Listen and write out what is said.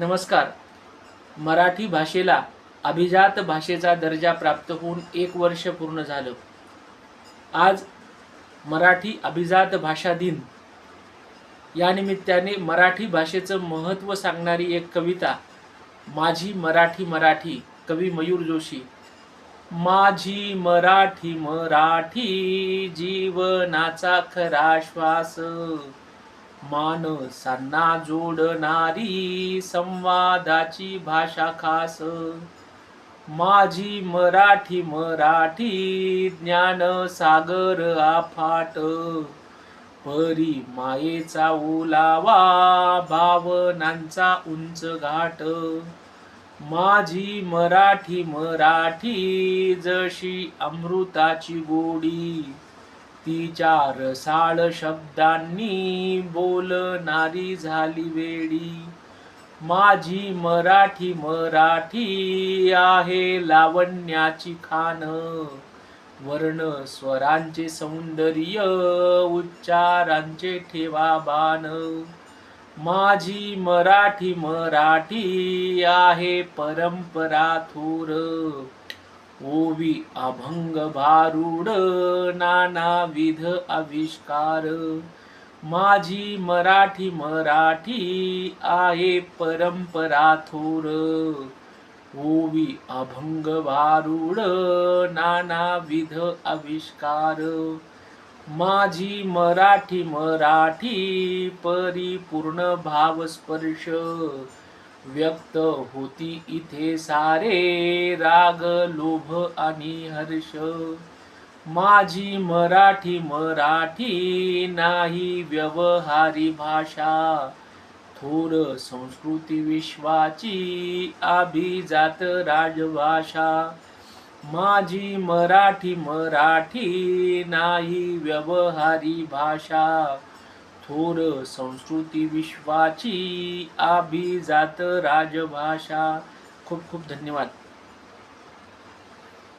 नमस्कार. मराठी भाषेला अभिजात भाषेचा दर्जा प्राप्त होऊन 1 वर्ष पूर्ण झालं. आज मराठी अभिजात भाषा दिन या निमित्ताने मराठी भाषेचं महत्त्व सांगणारी एक कविता माझी मराठी मराठी कवी मयूर जोशी. माझी मराठी मराठी जीवनाचा खरा श्वास, माणसांना जोडणारी संवादाची भाषा खास. माझी मराठी मराठी ज्ञान सागर आफाट, परी मायेचा ओलावा भावनांचा उंच घाट. माझी मराठी मराठी जशी अमृताची गोडी, तिच्या रसाळ शब्दांनी बोलणारी झाली वेडी. माझी मराठी मराठी आहे लावण्याची खान, वर्ण स्वरांचे सौंदर्य उच्चारांचे ठेवा बाण. माझी मराठी मराठी आहे परंपरा थोर, ओवी अभंग भारूड नानाविध आविष्कार. माझी मराठी मराठी आहे परंपरा थोर, ओवी अभंग भारूड नानाविध आविष्कार. माझी मराठी मराठी परिपूर्ण भावस्पर्श, व्यक्त होती इथे सारे राग लोभ आणि हर्ष. माझी मराठी मराठी नाही व्यवहारी भाषा, थोर संस्कृती विश्वाची अभिजात राजभाषा. माझी मराठी मराठी नाही व्यवहारी भाषा, थोर संस्कृती विश्वाची अभिजात राजभाषा. खूप खूप धन्यवाद.